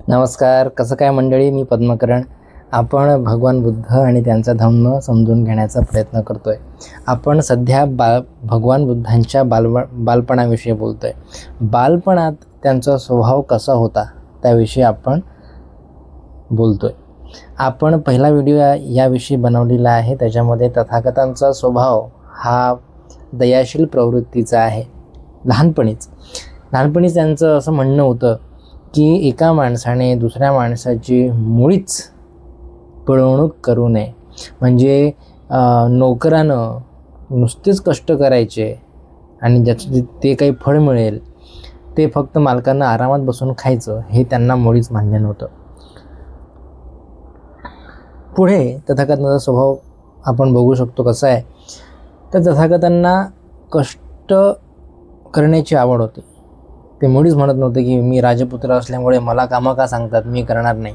नमस्कार. कसं काय मंडळी, मी पद्मकरण. आपण भगवान बुद्ध आणि त्यांचा धम्म समजून घेण्याचा प्रयत्न करतो आहे. आपण सध्या भगवान बुद्धांच्या बालपणाविषयी बोलतो आहे. बालपणात त्यांचा स्वभाव कसा होता त्याविषयी आपण बोलतो आहे. आपण पहिला व्हिडिओ याविषयी बनवलेला आहे. त्याच्यामध्ये तथागतांचा स्वभाव हा दयाशील प्रवृत्तीचा आहे. लहानपणीच त्यांचं असं म्हणणं होतं की एका माणसाने दुसऱ्या माणसाची मुळीच पिळवणूक करू नये. म्हणजे नोकरानं नुसतेच कष्ट करायचे आणि ज्याचे ते काही फळ मिळेल ते फक्त मालकांना आरामात बसून खायचं, हे त्यांना मुळीच मान्य नव्हतं. पुढे तथागतांचा स्वभाव आपण बघू शकतो कसा आहे. तर तथागतांना कष्ट करण्याची आवड होती. ते मुळीच म्हणत नव्हते की मी राजपुत्र असल्यामुळे मला कामं का सांगतात, मी करणार नाही.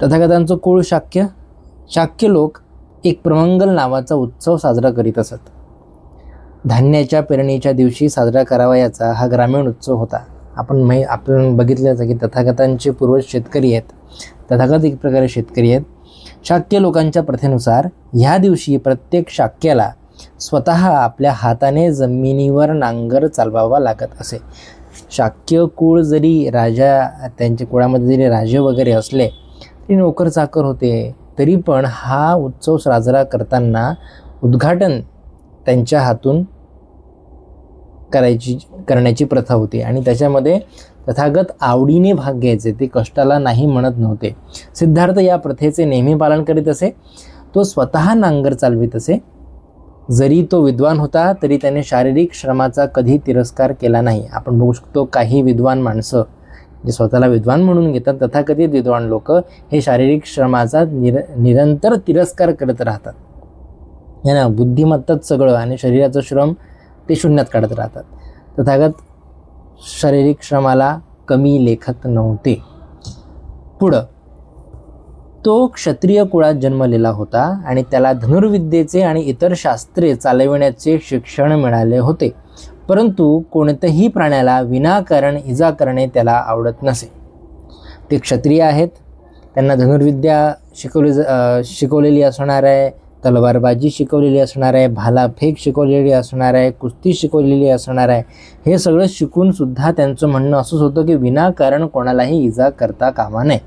तथागतांचं कुळ शाक्य लोक एक प्रमंगल नावाचा उत्सव साजरा करीत असत. धान्याच्या पेरणीच्या दिवशी साजरा करावयाचा हा ग्रामीण उत्सव होता. आपण बघितलं की तथागतांचे पूर्वज शेतकरी आहेत. तथागत एक प्रकारे शेतकरी आहेत. शाक्य लोकांच्या प्रथेनुसार ह्या दिवशी प्रत्येक शाक्याला स्वतः आपल्या हाताने जमिनीवर नांगर चालवावा लागत असे. शाक्य कुळ जरी त्यांच्या कुळामध्ये जरी राजे वगैरे असले तरी नोकर चाकर होते, तरी पण हा उत्सव साजरा उद्घाटन त्यांच्या हातून करण्याची प्रथा होती आणि त्याच्यामध्ये तथागत आवडीने भाग घ्यायचे. ते कष्टाला नाही म्हणत नव्हते. सिद्धार्थ या प्रथेचे नेहमी पालन करीत असे. तो स्वतः नांगर चालवित असे. जरी तो विद्वान होता तरी त्याने शारीरिक श्रमाचा कधी तिरस्कार केला नाही. आपण बघू शकतो काही विद्वान माणसं जे स्वतःला विद्वान म्हणून घेतात, तथाकथित विद्वान लोक हे शारीरिक श्रमाचा निरंतर तिरस्कार करत राहतात. हे ना, बुद्धिमत्ताच सगळं आणि शरीराचं श्रम ते शून्यात काढत राहतात. तथागत शारीरिक श्रमाला कमी लेखत नव्हते. पुढं तो क्षत्रिय कुळात जन्मलेला होता आणि त्याला धनुर्विद्येचे आणि इतर शास्त्रे चालविण्याचे शिक्षण मिळाले होते. परंतु कोणत्याही प्राण्याला विनाकारण इजा करणे त्याला आवडत नसे. ते क्षत्रिय आहेत. त्यांना धनुर्विद्या शिकवलेली असणार आहे, तलवारबाजी शिकवलेली असणार आहे, भालाफेक शिकवलेली असणार आहे, कुस्ती शिकवलेली असणार आहे. हे सगळं शिकून सुद्धा त्यांचं म्हणणं असंच होतं की विनाकारण कोणालाही इजा करता कामा नये.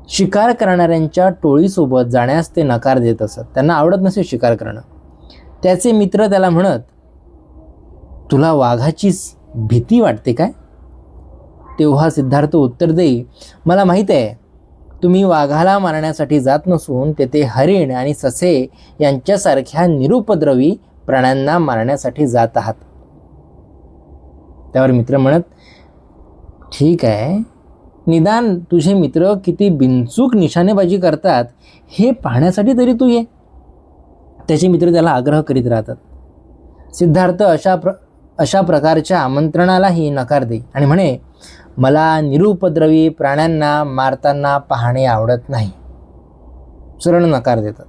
शिकार करणाऱ्यांच्या टोळीसोबत जाण्यास ते नकार देत असत. त्यांना आवडत नसे शिकार करणं. त्याचे मित्र त्याला म्हणत, तुला वाघाची भीती वाटते काय? तेव्हा सिद्धार्थ उत्तर देई, मला माहीत आहे तुम्ही वाघाला मारण्यासाठी जात नसून तेथे हरिण आणि ससे यांच्यासारख्या निरुपद्रवी प्राण्यांना मारण्यासाठी जात आहात. त्यावर मित्र म्हणत, ठीक आहे, निदान तुझे मित्र किती बिनचूक निशाणेबाजी करतात हे पाहण्यासाठी तरी तू ये. त्याचे मित्र त्याला आग्रह करीत राहतात. सिद्धार्थ अशा प्रकारच्या आमंत्रणालाही नकार दे आणि म्हणे, मला निरुपद्रवी प्राण्यांना मारताना पाहणे आवडत नाही. सरळ नकार देतात.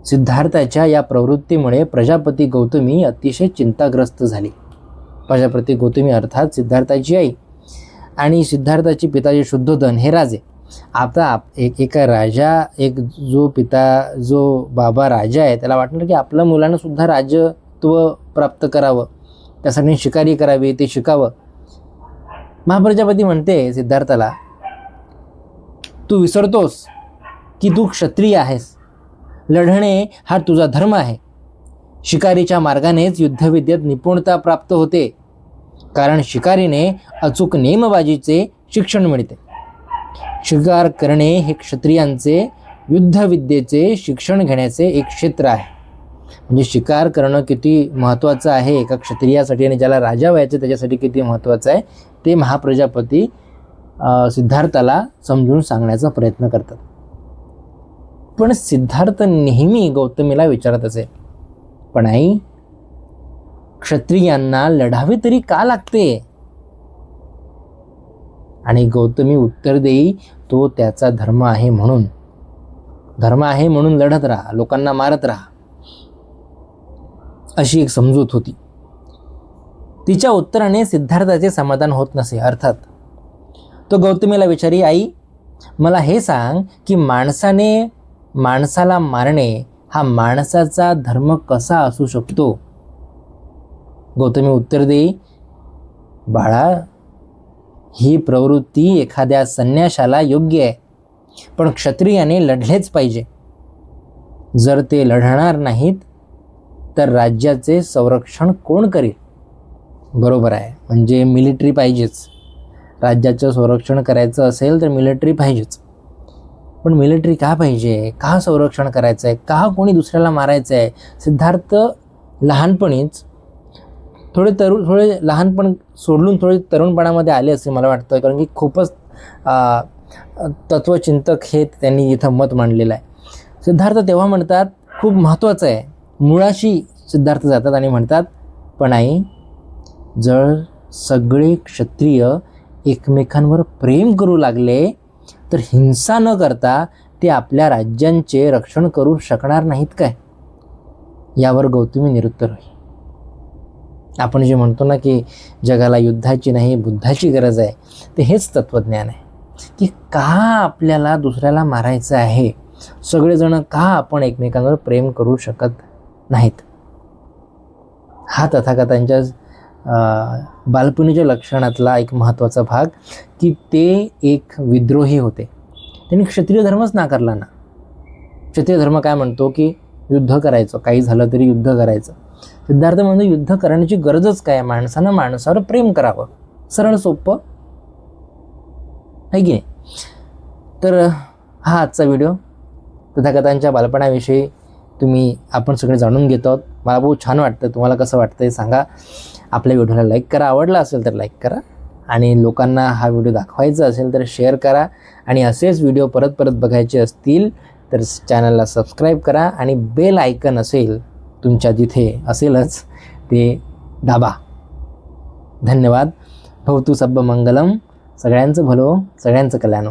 सिद्धार्थाच्या या प्रवृत्तीमुळे प्रजापती गौतमी अतिशय चिंताग्रस्त झाली. प्रजापती गौतमी अर्थात सिद्धार्थाची आई आणि सिद्धार्थाचे पिताजी शुद्धोधन हे राजे. आता जो बाबा राजा आहे त्याला वाटलं की आपल्या मुलानं सुद्धा राजत्व प्राप्त करावं, त्यासाठी शिकारी करावी, ते शिकावं. महाप्रजापती म्हणते सिद्धार्थाला, तू विसरतोस की तू क्षत्रिय आहेस. लढणे हा तुझा धर्म आहे. शिकारीच्या मार्गानेच युद्धविद्येत निपुणता प्राप्त होते, कारण शिकारीने अचूक नेमबाजीचे शिक्षण मिळते. शिकार करणे हे क्षत्रियांचे युद्धविद्येचे शिक्षण घेण्याचे एक क्षेत्र आहे. म्हणजे शिकार करणं किती महत्त्वाचं आहे एका क्षत्रियासाठी आणि ज्याला राजा व्हायचं त्याच्यासाठी किती महत्त्वाचं आहे ते महाप्रजापती सिद्धार्थाला समजून सांगण्याचा प्रयत्न करतात. पण सिद्धार्थ नेहमी गौतमीला विचारत असे, पण आई, क्षत्रियांना लढावे तरी का लागते? आणि गौतमी उत्तर देई, तो त्याचा धर्म आहे म्हणून लढत राहा, लोकांना मारत राहा, अशी एक समजूत होती. तिच्या उत्तराने सिद्धार्थाचे समाधान होत नसे. अर्थात तो गौतमीला विचारी, आई मला हे सांग की माणसाला मारणे हा माणसाचा धर्म कसा असू शकतो? गौतमी उत्तर देई, बाळा, ही प्रवृत्ती एखाद्या संन्याशाला योग्य आहे, पण क्षत्रियाने लढलेच पाहिजे. जर ते लढणार नाहीत तर राज्याचे संरक्षण कोण करेल? बरोबर आहे, म्हणजे मिलिटरी पाहिजेच. राज्याचं संरक्षण करायचं असेल तर मिलिटरी पाहिजेच. पण मिलिटरी का पाहिजे? का संरक्षण करायचं आहे? का कोणी दुसऱ्याला मारायचं आहे? सिद्धार्थ लहानपणीच थोडे लहानपण सोडून थोडे तरुणपणामध्ये आले असे मला वाटतं, कारण की खूपच तत्वचिंतक हे त्यांनी इथं मत मांडलेलं आहे. सिद्धार्थ तेव्हा म्हणतात, खूप महत्त्वाचं आहे, मुळाशी सिद्धार्थ जातात आणि म्हणतात, पण आई, जर सगळे क्षत्रिय एकमेकांवर प्रेम करू लागले तर हिंसा न करता ते आपल्या राज्यांचे रक्षण करू शकणार नाहीत काय? यावर गौतमी निरुत्तर होईल. आपण जे म्हणतो ना की जगाला युद्धाची नाही बुद्धाची गरज आहे, ते हेच तत्त्वज्ञान आहे की का आपल्याला दुसऱ्याला मारायचं आहे, सगळेजण का आपण एकमेकांवर प्रेम करू शकत नाहीत. हा तथागतांच्या बालपणीच्या लक्षणातला एक महत्त्वाचा भाग की ते एक विद्रोही होते. त्यांनी क्षत्रिय धर्मच नाकारला ना. क्षत्रिय धर्म काय म्हणतो की युद्ध करायचं, काही झालं तरी युद्ध करायचं. सिद्धार्थ म्हणजे युद्ध करण्याची गरजच काय, माणसानं माणसावर प्रेम करावं, सरळ सोपं आहे की नाही. तर हा आजचा व्हिडिओ तथागतांच्या बालपणाविषयी आपण सगळे जाणून घेत आहोत. मला बहुत छान वाटतं. तुम्हाला कसं वाटतंय सांगा. आपल्या व्हिडिओला लाईक करा, आवडला असेल तर लाईक करा, आणि लोकांना हा व्हिडिओ दाखवायचा असेल तर शेअर करा, आणि असेच व्हिडिओ परत परत बघायचे असतील तर चॅनलला सबस्क्राईब करा, आणि बेल आयकन असेल तुमच्या जिथे असेलच ते दाबा. धन्यवाद. भवतु सब्ब मंगलम. सगळ्यांचं भलो, सगळ्यांचं कल्याण.